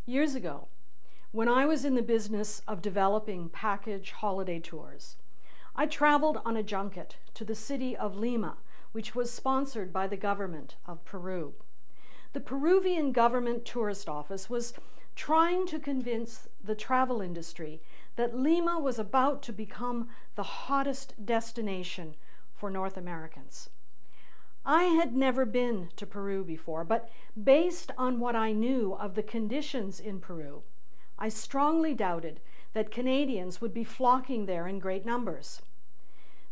Years ago, when I was in the business of developing package holiday tours, I traveled on a junket to the city of Lima, which was sponsored by the government of Peru. The Peruvian government tourist office was trying to convince the travel industry that Lima was about to become the hottest destination for North Americans. I had never been to Peru before, but based on what I knew of the conditions in Peru, I strongly doubted that Canadians would be flocking there in great numbers.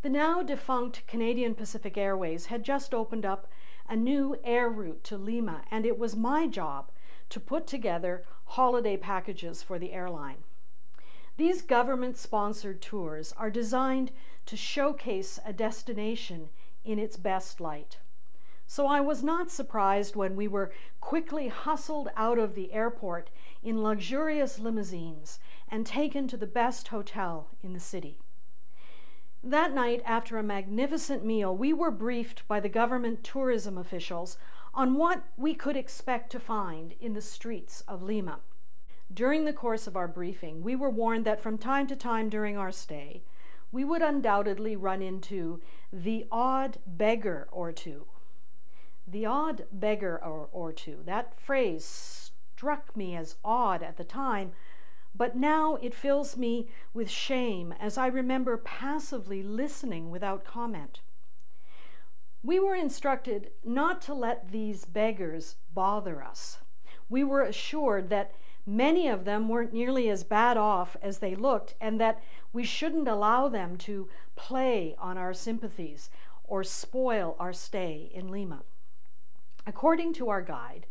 The now defunct Canadian Pacific Airways had just opened up a new air route to Lima, and it was my job to put together holiday packages for the airline. These government-sponsored tours are designed to showcase a destination in its best light. So I was not surprised when we were quickly hustled out of the airport in luxurious limousines and taken to the best hotel in the city. That night, after a magnificent meal, we were briefed by the government tourism officials on what we could expect to find in the streets of Lima. During the course of our briefing, we were warned that from time to time during our stay, we would undoubtedly run into the odd beggar or two. The odd beggar or two. That phrase struck me as odd at the time, but now it fills me with shame as I remember passively listening without comment. We were instructed not to let these beggars bother us. We were assured that many of them weren't nearly as bad off as they looked, and that we shouldn't allow them to play on our sympathies or spoil our stay in Lima. According to our guide,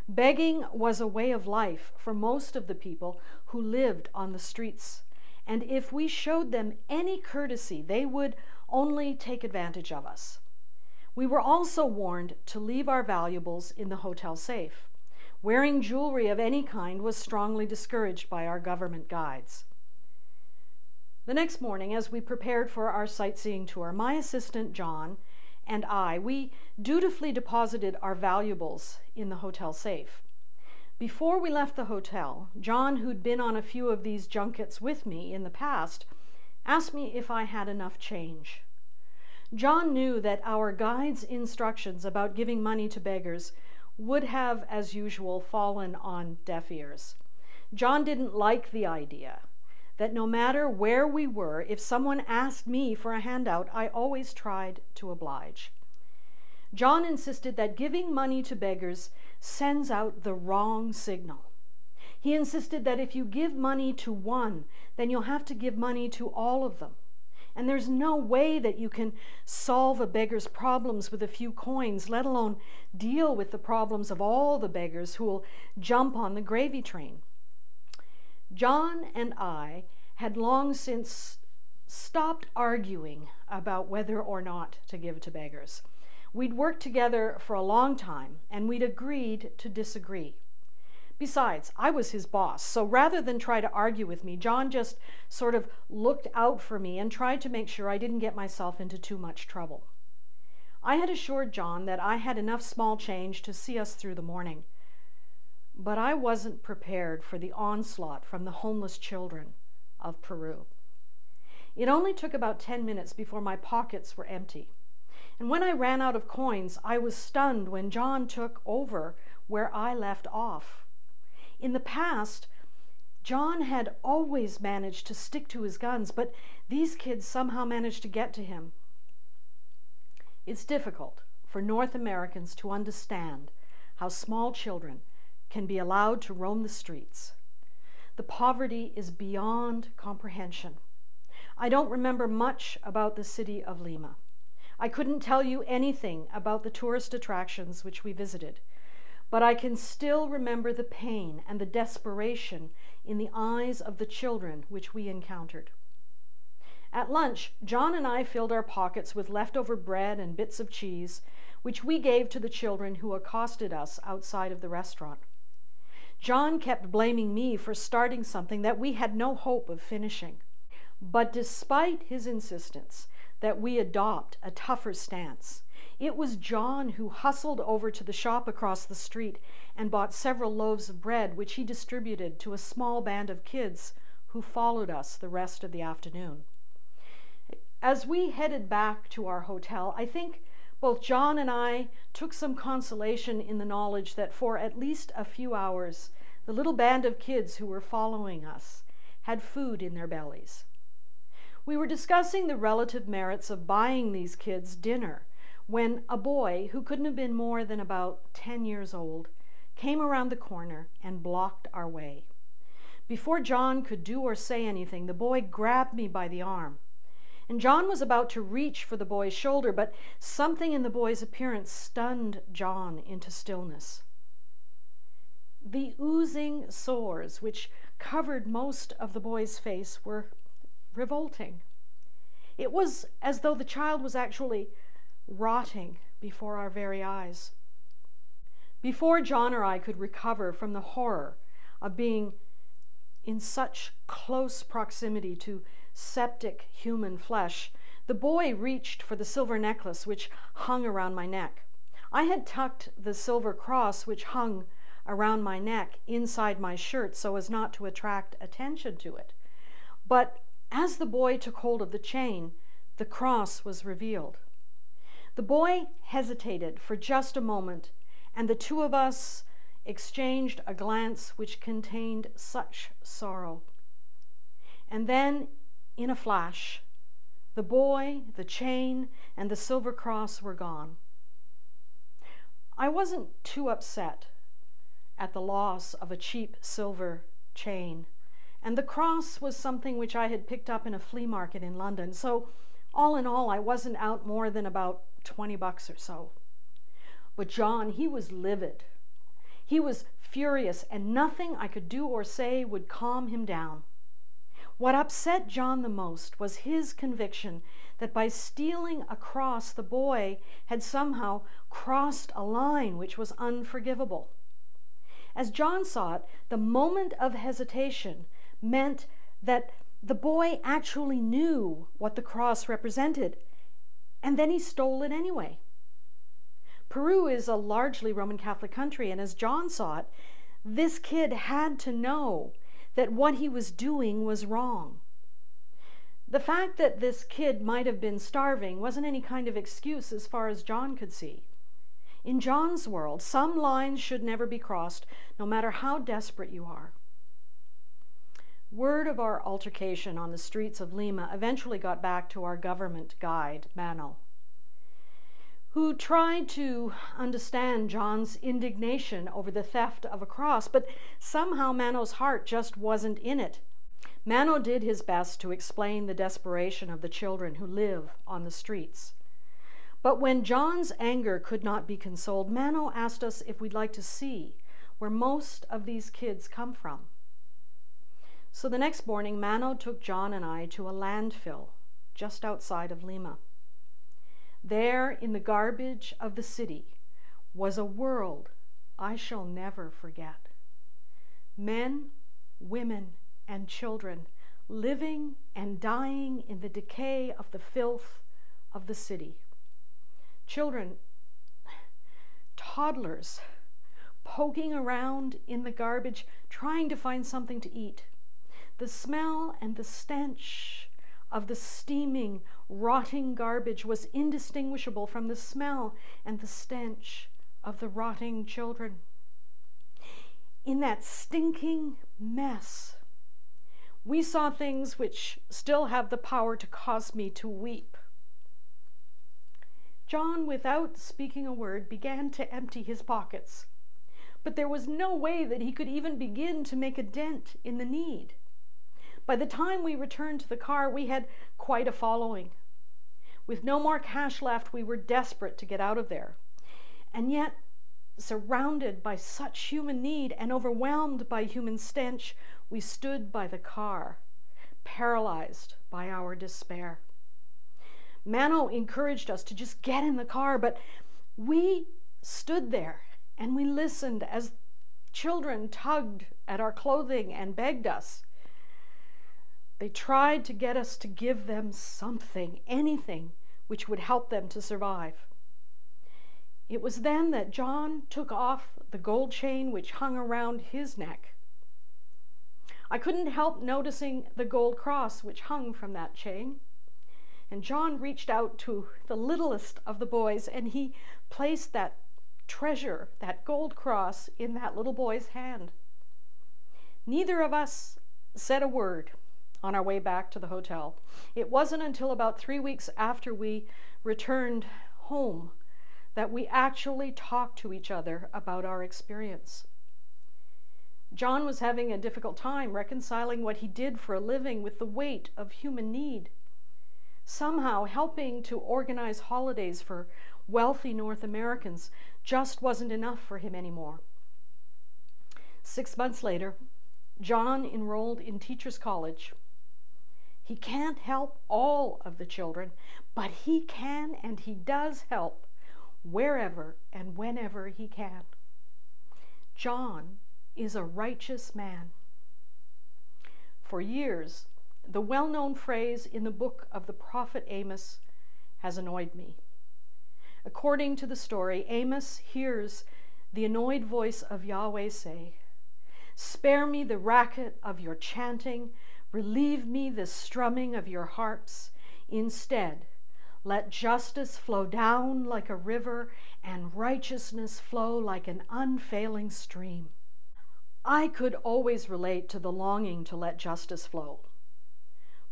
begging was a way of life for most of the people who lived on the streets, and if we showed them any courtesy, they would only take advantage of us. We were also warned to leave our valuables in the hotel safe. Wearing jewelry of any kind was strongly discouraged by our government guides. The next morning, as we prepared for our sightseeing tour, my assistant John and we dutifully deposited our valuables in the hotel safe. Before we left the hotel, John, who'd been on a few of these junkets with me in the past, asked me if I had enough change. John knew that our guide's instructions about giving money to beggars would have, as usual, fallen on deaf ears. John didn't like the idea that no matter where we were, if someone asked me for a handout, I always tried to oblige. John insisted that giving money to beggars sends out the wrong signal. He insisted that if you give money to one, then you'll have to give money to all of them. And there's no way that you can solve a beggar's problems with a few coins, let alone deal with the problems of all the beggars who will jump on the gravy train. John and I had long since stopped arguing about whether or not to give to beggars. We'd worked together for a long time, and we'd agreed to disagree. Besides, I was his boss, so rather than try to argue with me, John just sort of looked out for me and tried to make sure I didn't get myself into too much trouble. I had assured John that I had enough small change to see us through the morning, but I wasn't prepared for the onslaught from the homeless children of Peru. It only took about 10 minutes before my pockets were empty. And when I ran out of coins, I was stunned when John took over where I left off. In the past, John had always managed to stick to his guns, but these kids somehow managed to get to him. It's difficult for North Americans to understand how small children can be allowed to roam the streets. The poverty is beyond comprehension. I don't remember much about the city of Lima. I couldn't tell you anything about the tourist attractions which we visited, but I can still remember the pain and the desperation in the eyes of the children which we encountered. At lunch, John and I filled our pockets with leftover bread and bits of cheese, which we gave to the children who accosted us outside of the restaurant. John kept blaming me for starting something that we had no hope of finishing. But despite his insistence that we adopt a tougher stance, It was John who hustled over to the shop across the street and bought several loaves of bread, which he distributed to a small band of kids who followed us the rest of the afternoon. As we headed back to our hotel, I think both John and I took some consolation in the knowledge that for at least a few hours, the little band of kids who were following us had food in their bellies. We were discussing the relative merits of buying these kids dinner when a boy, who couldn't have been more than about 10 years old, came around the corner and blocked our way. Before John could do or say anything, the boy grabbed me by the arm. And John was about to reach for the boy's shoulder, but something in the boy's appearance stunned John into stillness. The oozing sores which covered most of the boy's face were revolting. It was as though the child was actually rotting before our very eyes. Before John or I could recover from the horror of being in such close proximity to septic human flesh, the boy reached for the silver necklace which hung around my neck. I had tucked the silver cross which hung around my neck inside my shirt so as not to attract attention to it. But as the boy took hold of the chain, the cross was revealed. The boy hesitated for just a moment, and the two of us exchanged a glance which contained such sorrow. And then, in a flash, the boy, the chain, and the silver cross were gone. I wasn't too upset at the loss of a cheap silver chain, and the cross was something which I had picked up in a flea market in London, so all in all, I wasn't out more than about $20 or so. But John, he was livid. He was furious, and nothing I could do or say would calm him down. What upset John the most was his conviction that by stealing a cross, the boy had somehow crossed a line which was unforgivable. As John saw it, the moment of hesitation meant that the boy actually knew what the cross represented, and then he stole it anyway. Peru is a largely Roman Catholic country, and as John saw it, this kid had to know that what he was doing was wrong. The fact that this kid might have been starving wasn't any kind of excuse as far as John could see. In John's world, some lines should never be crossed, no matter how desperate you are. Word of our altercation on the streets of Lima eventually got back to our government guide, Mano, who tried to understand John's indignation over the theft of a cross, but somehow Mano's heart just wasn't in it. Mano did his best to explain the desperation of the children who live on the streets. But when John's anger could not be consoled, Mano asked us if we'd like to see where most of these kids come from. So the next morning, Mano took John and I to a landfill just outside of Lima. There, in the garbage of the city, was a world I shall never forget. Men, women, and children living and dying in the decay of the filth of the city. Children, toddlers, poking around in the garbage, trying to find something to eat. The smell and the stench of the steaming, rotting garbage was indistinguishable from the smell and the stench of the rotting children. In that stinking mess, we saw things which still have the power to cause me to weep. John, without speaking a word, began to empty his pockets, but there was no way that he could even begin to make a dent in the need. By the time we returned to the car, we had quite a following. With no more cash left, we were desperate to get out of there. And yet, surrounded by such human need and overwhelmed by human stench, we stood by the car, paralyzed by our despair. Mano encouraged us to just get in the car, but we stood there and we listened as children tugged at our clothing and begged us. They tried to get us to give them something, anything, which would help them to survive. It was then that John took off the gold chain which hung around his neck. I couldn't help noticing the gold cross which hung from that chain. And John reached out to the littlest of the boys, and he placed that treasure, that gold cross, in that little boy's hand. Neither of us said a word on our way back to the hotel. It wasn't until about 3 weeks after we returned home that we actually talked to each other about our experience. John was having a difficult time reconciling what he did for a living with the weight of human need. Somehow, helping to organize holidays for wealthy North Americans just wasn't enough for him anymore. 6 months later, John enrolled in Teachers College. He can't help all of the children, but he can and he does help wherever and whenever he can. John is a righteous man. For years, the well-known phrase in the book of the prophet Amos has annoyed me. According to the story, Amos hears the annoyed voice of Yahweh say, "Spare me the racket of your chanting, relieve me the strumming of your harps. Instead, let justice flow down like a river and righteousness flow like an unfailing stream." I could always relate to the longing to let justice flow,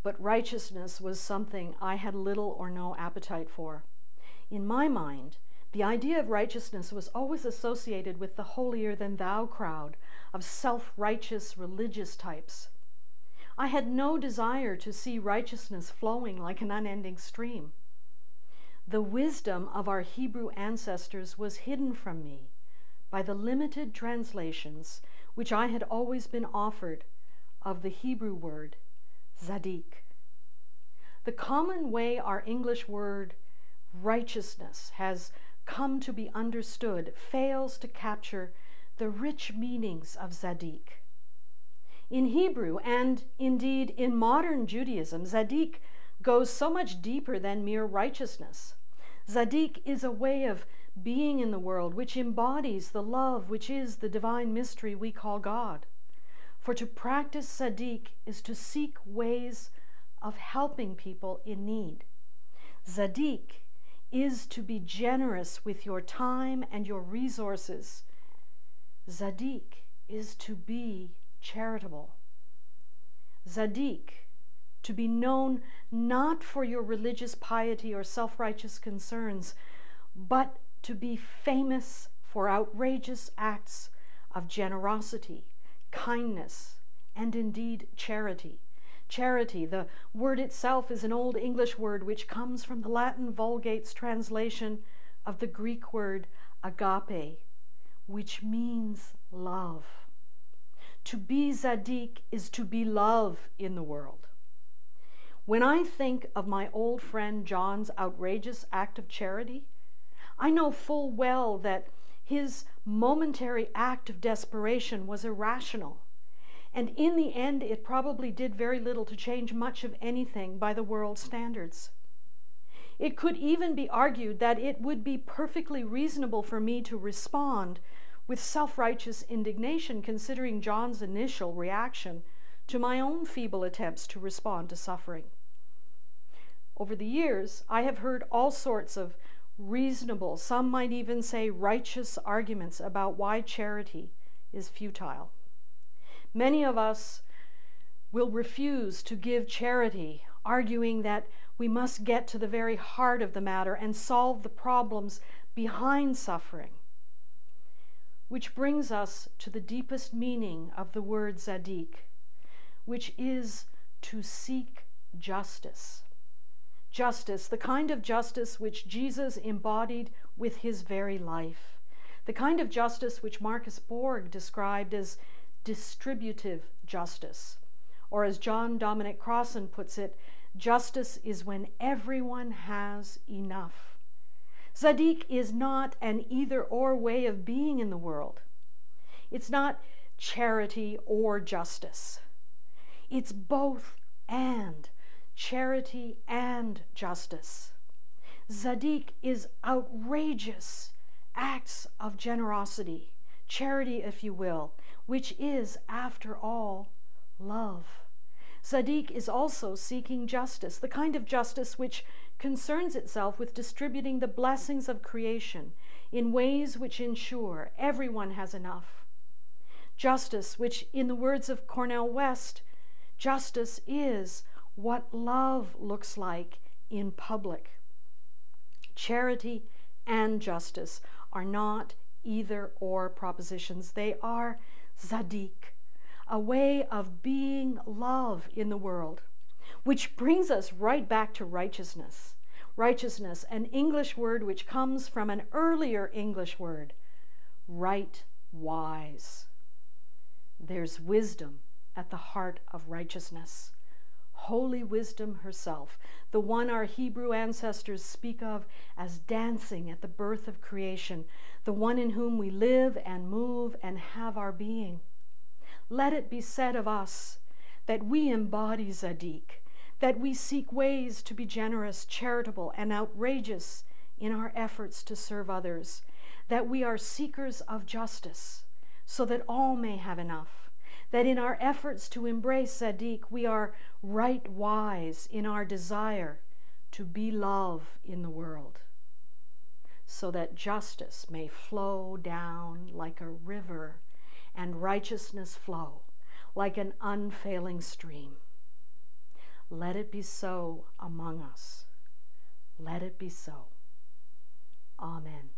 but righteousness was something I had little or no appetite for. In my mind, the idea of righteousness was always associated with the holier-than-thou crowd of self-righteous religious types. I had no desire to see righteousness flowing like an unending stream. The wisdom of our Hebrew ancestors was hidden from me by the limited translations which I had always been offered of the Hebrew word tzaddik. The common way our English word righteousness has come to be understood fails to capture the rich meanings of tzaddik. In Hebrew, and indeed in modern Judaism, tzaddik goes so much deeper than mere righteousness. Tzaddik is a way of being in the world which embodies the love which is the divine mystery we call God. For to practice tzaddik is to seek ways of helping people in need. Tzaddik is to be generous with your time and your resources. Tzaddik is to be charitable. Tzaddik, to be known not for your religious piety or self-righteous concerns, but to be famous for outrageous acts of generosity, kindness, and indeed charity. Charity, the word itself, is an Old English word which comes from the Latin Vulgate's translation of the Greek word agape, which means love. To be tzaddik is to be love in the world. When I think of my old friend John's outrageous act of charity, I know full well that his momentary act of desperation was irrational, and in the end it probably did very little to change much of anything by the world's standards. It could even be argued that it would be perfectly reasonable for me to respond with self-righteous indignation, considering John's initial reaction to my own feeble attempts to respond to suffering. Over the years, I have heard all sorts of reasonable, some might even say righteous arguments about why charity is futile. Many of us will refuse to give charity, arguing that we must get to the very heart of the matter and solve the problems behind suffering. Which brings us to the deepest meaning of the word tzaddik, which is to seek justice. Justice, the kind of justice which Jesus embodied with his very life. The kind of justice which Marcus Borg described as distributive justice. Or as John Dominic Crossan puts it, justice is when everyone has enough. Tzaddik is not an either-or way of being in the world. It's not charity or justice. It's both and. Charity and justice. Tzaddik is outrageous acts of generosity, charity, if you will, which is, after all, love. TSADIYQ is also seeking justice, the kind of justice which concerns itself with distributing the blessings of creation in ways which ensure everyone has enough. Justice, which, in the words of Cornel West, justice is what love looks like in public. Charity and justice are not either-or propositions. They are TSADIYQ, a way of being love in the world, which brings us right back to righteousness. Righteousness, an English word which comes from an earlier English word, right wise. There's wisdom at the heart of righteousness. Holy wisdom herself, the one our Hebrew ancestors speak of as dancing at the birth of creation, the one in whom we live and move and have our being. Let it be said of us that we embody TSADIYQ, that we seek ways to be generous, charitable, and outrageous in our efforts to serve others, that we are seekers of justice so that all may have enough, that in our efforts to embrace TSADIYQ, we are right wise in our desire to be love in the world, so that justice may flow down like a river and righteousness flow like an unfailing stream. Let it be so among us. Let it be so. Amen.